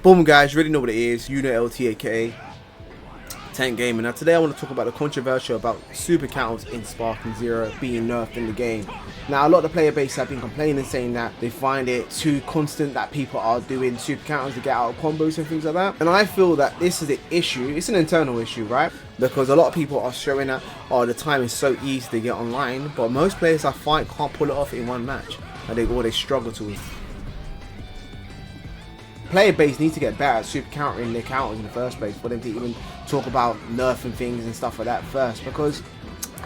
Boom guys, you already know what it is. You know LT aka TANKdGAMER. Now today I want to talk about the controversial about super counts in Sparking Zero being nerfed in the game. Now a lot of the player base have been complaining, saying that they find it too constant, that people are doing super counters to get out of combos and things like that. And I feel that this is an issue, it's an internal issue, right? Because a lot of people are showing that, oh, the time is so easy to get online, but most players I find can't pull it off in one match, and they struggle to. Player base needs to get better at super countering their counters in the first place for them to even talk about nerfing things and stuff like that first, because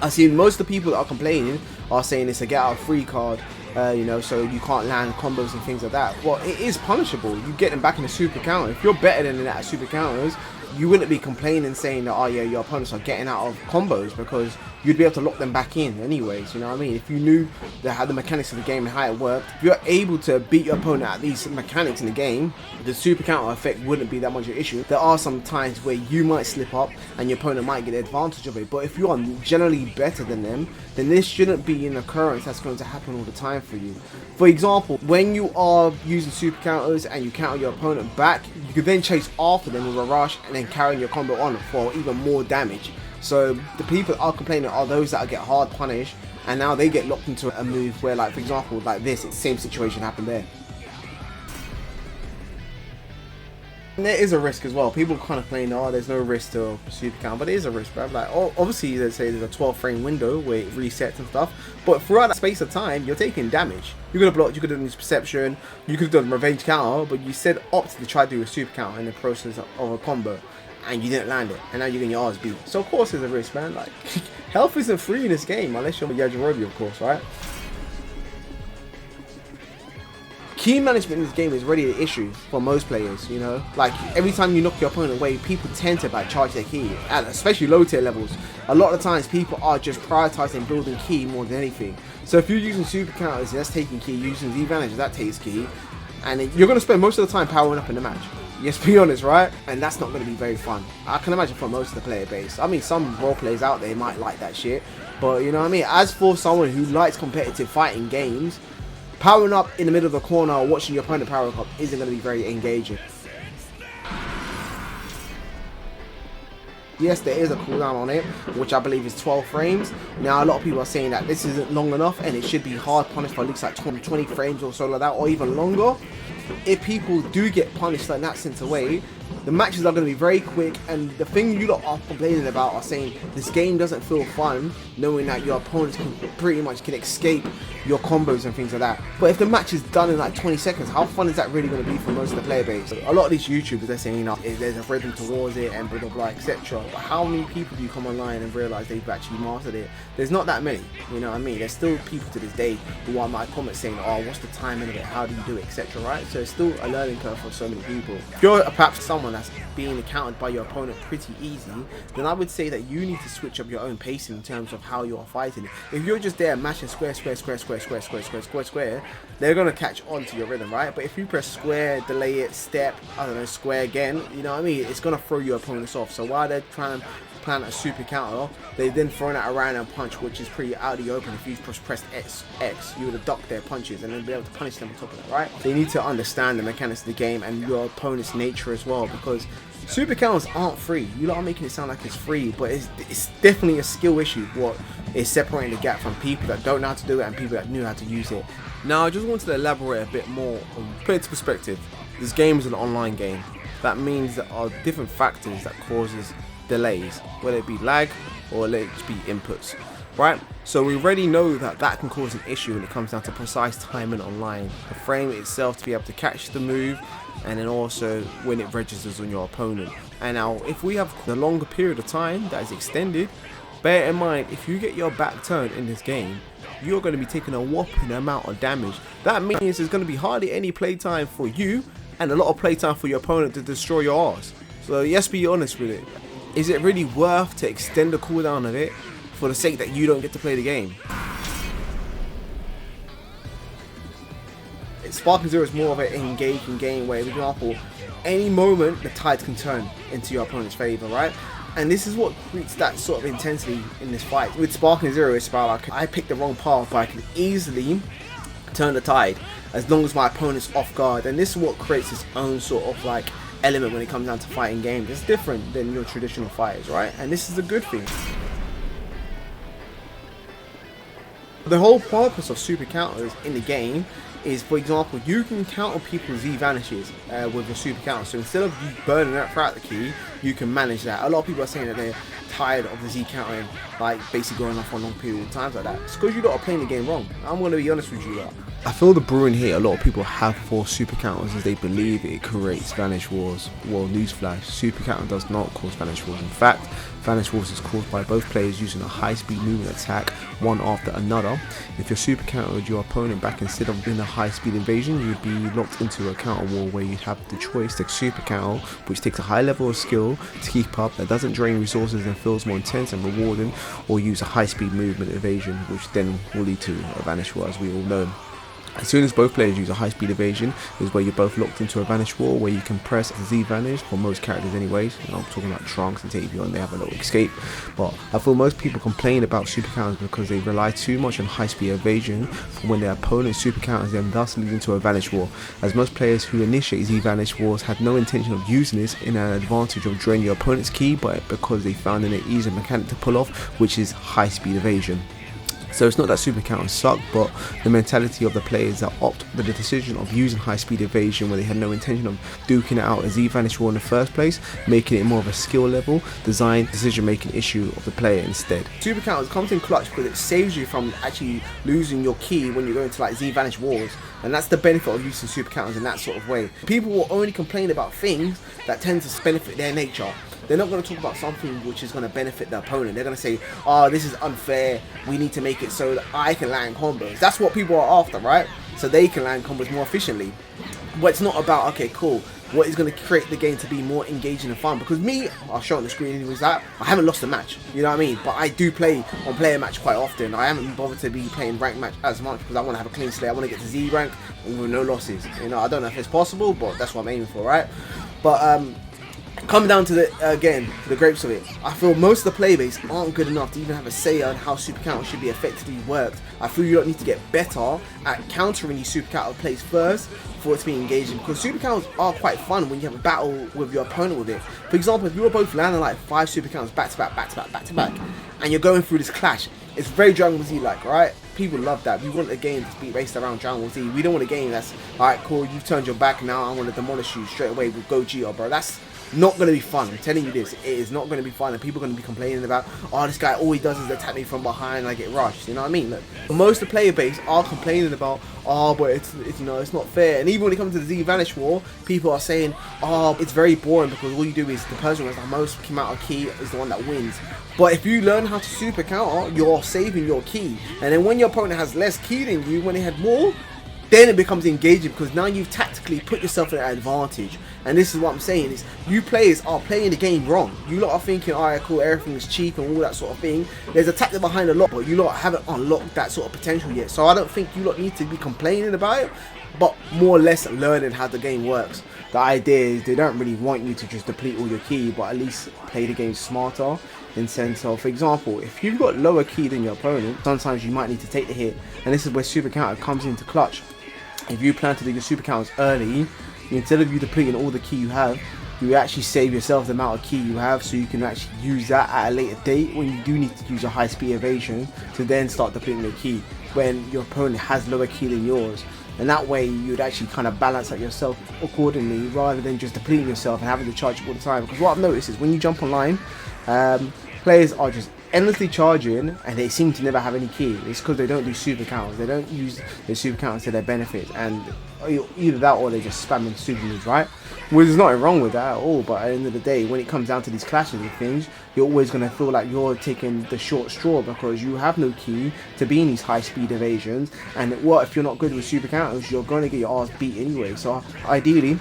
I see most of the people that are complaining are saying it's a get out free card, you know, so you can't land combos and things like that. Well, it is punishable. You get them back in the super counter. If you're better than that at super counters, you wouldn't be complaining saying that, oh yeah, your opponents are getting out of combos, because you'd be able to lock them back in anyways, you know what I mean? If you knew how the mechanics of the game and how it worked, if you're able to beat your opponent at these mechanics in the game, the super counter effect wouldn't be that much of an issue. There are some times where you might slip up and your opponent might get the advantage of it, but if you are generally better than them, then this shouldn't be an occurrence that's going to happen all the time for you. For example, when you are using super counters and you counter your opponent back, you could then chase after them with a rush and then carry your combo on for even more damage. So the people that are complaining are those that get hard punished, and now they get locked into a move where, like for example, like this, it's the same situation happened there. And there is a risk as well. People kind of complain, oh, there's no risk to super count, but there is a risk, bro. Like, obviously, let's say there's a 12 frame window where it resets and stuff, but throughout that space of time, you're taking damage. You could have blocked, you could have done this perception, you could have done revenge counter, but you said opted to try to do a super counter in the process of a combo, and you didn't land it, and now you're getting your ass beat. So of course there's a risk, man. Like, health isn't free in this game, unless you're Yajirobe, of course, right? Key management in this game is really an issue for most players, you know? Like, every time you knock your opponent away, people tend to charge their key, and especially low tier levels. A lot of the times, people are just prioritizing building key more than anything. So if you're using super counters, that's taking key, using vanish, that takes key, and you're going to spend most of the time powering up in the match. Let's be honest, right? And that's not going to be very fun. I can imagine for most of the player base. I mean, some role players out there might like that shit, but you know what I mean? As for someone who likes competitive fighting games, powering up in the middle of the corner or watching your opponent power up isn't going to be very engaging. Yes, there is a cooldown on it, which I believe is 12 frames. Now, a lot of people are saying that this isn't long enough and it should be hard punished for at least like 20 frames or so like that, or even longer. If people do get punished like that sent away, the matches are going to be very quick, and the thing you lot are complaining about are saying this game doesn't feel fun, knowing that your opponents can pretty much escape your combos and things like that. But if the match is done in like 20 seconds, how fun is that really going to be for most of the player base? A lot of these YouTubers, they're saying, you know, there's a rhythm towards it and blah blah blah, etc. But how many people do you come online and realize they've actually mastered it? There's not that many, you know what I mean? There's still people to this day who are my comments saying, oh, what's the timing of it, how do you do it, etc. Right? So it's still a learning curve for so many people. If you're perhaps someone that's being encountered by your opponent pretty easy, then I would say that you need to switch up your own pacing in terms of how you're fighting it. If you're just there mashing square, they're gonna catch on to your rhythm, right? But if you press square, delay it, step, I don't know, square again, you know what I mean? It's gonna throw your opponents off. So while they're trying to plan a super counter, they then thrown out a random punch, which is pretty out of the open. If you pressed X, you would have ducked their punches and then be able to punish them on top of that, right? They need to understand the mechanics of the game and your opponent's nature as well, because super counters aren't free. You lot are making it sound like it's free, but it's definitely a skill issue. What is separating the gap from people that don't know how to do it and people that knew how to use it. Now, I just wanted to elaborate a bit more on put it into perspective. This game is an online game. That means there are different factors that causes delays, whether it be lag or let it be inputs, right? So we already know that that can cause an issue when it comes down to precise timing online. The frame itself to be able to catch the move, and then also when it registers on your opponent. And now if we have the longer period of time that is extended, bear in mind, if you get your back turned in this game, you're going to be taking a whopping amount of damage. That means there's going to be hardly any playtime for you and a lot of playtime for your opponent to destroy your ass. So let's be honest with it. Is it really worth to extend the cooldown of it for the sake that you don't get to play the game? Sparking Zero is more of an engaging game where, for example, any moment the tides can turn into your opponent's favor, right? And this is what creates that sort of intensity in this fight. With Sparking Zero, it's about like, I picked the wrong path, but I can easily turn the tide as long as my opponent's off guard. And this is what creates its own sort of like element when it comes down to fighting games. It's different than your traditional fighters, right? And this is a good thing. The whole purpose of super counters in the game is, for example, you can counter people's Z vanishes with your super counter. So instead of you burning that throughout the key, you can manage that. A lot of people are saying that they're tired of the Z countering, like basically going off for a long period of times like that. It's because you lot are playing the game wrong. I'm going to be honest with you lot. I feel the brewing here, a lot of people have for super counters as they believe it creates vanish wars. Well, newsflash, super counter does not cause vanish wars. In fact, vanish wars is caused by both players using a high speed movement attack one after another. If your super countered your opponent back instead of in a high speed invasion, you'd be locked into a counter war where you'd have the choice to super counter, which takes a high level of skill to keep up, that doesn't drain resources and feels more intense and rewarding, or use a high speed movement evasion, which then will lead to a vanish war, as we all know. As soon as both players use a high speed evasion is where you're both locked into a vanish wall where you can press Z vanish for most characters anyways. You know, I'm talking about Trunks and Tavion, they have a little escape. But I feel most people complain about super counters because they rely too much on high speed evasion for when their opponent super counters them, thus leading to a vanish wall. As most players who initiate Z vanish wars had no intention of using this in an advantage of draining your opponent's key, but because they found an easier mechanic to pull off, which is high speed evasion. So it's not that super counters suck, but the mentality of the players that opt for the decision of using high speed evasion when they had no intention of duking it out as Z-Vanish War in the first place, making it more of a skill level, design, decision making issue of the player instead. Super counters comes in clutch because it saves you from actually losing your key when you go into like Z-Vanish Wars, and that's the benefit of using super counters in that sort of way. People will only complain about things that tend to benefit their nature. They're not going to talk about something which is going to benefit the opponent. They're going to say, oh, this is unfair, we need to make it so that I can land combos. That's what people are after, right? So they can land combos more efficiently. But it's not about, okay, cool, what is going to create the game to be more engaging and fun. Because me, I'll show on the screen anyways, that I haven't lost a match, you know what I mean? But I do play on player match quite often. I haven't bothered to be playing rank match as much because I want to have a clean slate. I want to get to Z rank with no losses. You know, I don't know if it's possible, but that's what I'm aiming for, right? But coming down to the grapes of it, I feel most of the player base aren't good enough to even have a say on how super counter should be effectively worked. I feel you don't need to get better at countering these super counter plays first for it to be engaging, because super counters are quite fun when you have a battle with your opponent with it. For example, if you were both landing like 5 super counters back to back, and you're going through this clash, it's very Dragon Ball Z like, right? People love that. We want a game to be based around Dragon Ball Z. We don't want a game that's, alright, cool, you've turned your back, now I want to demolish you straight away with Gogeta, bro. That's not going to be fun. I'm telling you this, it is not going to be fun, and people are going to be complaining about, oh, this guy all he does is attack me from behind and I get rushed, you know what I mean? Look, most of the player base are complaining about, oh, but it's you know, it's not fair. And even when it comes to the Z-Vanish War, people are saying, oh, it's very boring because all you do is the person who has the most amount of key is the one that wins. But if you learn how to super counter, you're saving your key, and then when your opponent has less key than you, when they had more, then it becomes engaging because now you've tactically put yourself in an advantage. And this is what I'm saying, is you players are playing the game wrong. You lot are thinking, alright, cool, everything is cheap and all that sort of thing. There's a tactic behind a lot, but you lot haven't unlocked that sort of potential yet. So I don't think you lot need to be complaining about it, but more or less learning how the game works. The idea is they don't really want you to just deplete all your key, but at least play the game smarter. In sense of, for example, if you've got lower key than your opponent, sometimes you might need to take the hit, and this is where super counter comes into clutch. If you plan to do your super counters early, instead of you depleting all the key you have, you actually save yourself the amount of key you have, so you can actually use that at a later date when you do need to use a high speed evasion to then start depleting your key when your opponent has lower key than yours. And that way you'd actually kind of balance out yourself accordingly, rather than just depleting yourself and having to charge all the time. Because what I've noticed is when you jump online, players are just endlessly charging and they seem to never have any key. It's because they don't do super counters. They don't use their super counters to their benefit, and either that or they're just spamming super moves, right? Well, there's nothing wrong with that at all, but at the end of the day, when it comes down to these clashes and things, you're always going to feel like you're taking the short straw because you have no key to be in these high speed evasions, and what if you're not good with super counters, you're going to get your ass beat anyway. So ideally,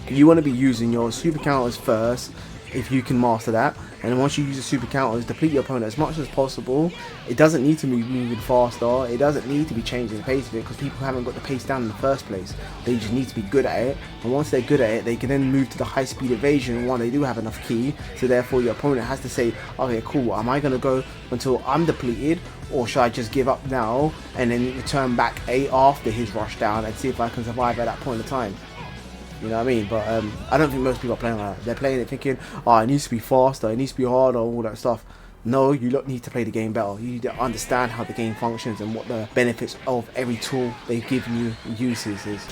you want to be using your super counters first, if you can master that. And once you use the super counters, deplete your opponent as much as possible. It doesn't need to be moving faster. It doesn't need to be changing the pace of it, because people haven't got the pace down in the first place. They just need to be good at it. And once they're good at it, they can then move to the high speed evasion when they do have enough ki. So therefore your opponent has to say, okay, cool, am I going to go until I'm depleted, or should I just give up now and then return back after his rush down and see if I can survive at that point in time? You know what I mean? But I don't think most people are playing like that. They're playing it thinking, oh, it needs to be faster, it needs to be harder, all that stuff. No, you don't need to play the game better. You need to understand how the game functions and what the benefits of every tool they've given you uses is.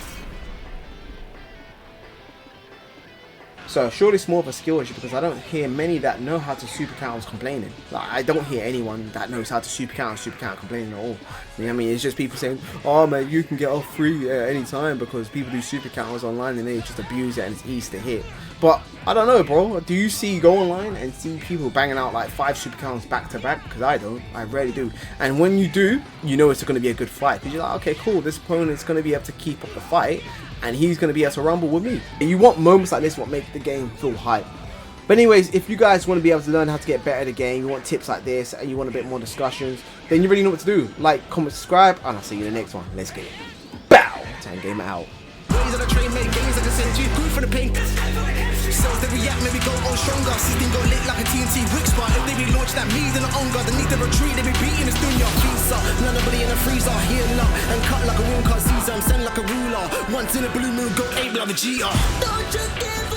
So surely it's more of a skill issue, because I don't hear many that know how to super counters complaining. Like, I don't hear anyone that knows how to super counter complaining at all. You know what I mean? It's just people saying, oh man, you can get off free at any time because people do super counters online and they just abuse it and it's easy to hit. But I don't know, bro. Do you go online and see people banging out like 5 super counters back to back? Because I don't. I rarely do. And when you do, you know it's going to be a good fight. Because you're like, okay, cool, this opponent's going to be able to keep up the fight, and he's going to be able to rumble with me. And you want moments like this, what make the game feel hype. But anyways, if you guys want to be able to learn how to get better at the game, you want tips like this, and you want a bit more discussions, then you really know what to do. Like, comment, subscribe, and I'll see you in the next one. Let's get it. Bow! TANKdGAMER out. Ways on the train, make games like I said, you good for the pain. Cells they react, maybe go on stronger. System go lit like a TNT brick spot. If they be launched at me, then I'm on guard. They need to retreat, they be beating this dunya. Pizza, none of in a freezer, healing up and cut like a wound cut season, send like a ruler. Once in a blue moon, go ape like a Vegeta. Don't you give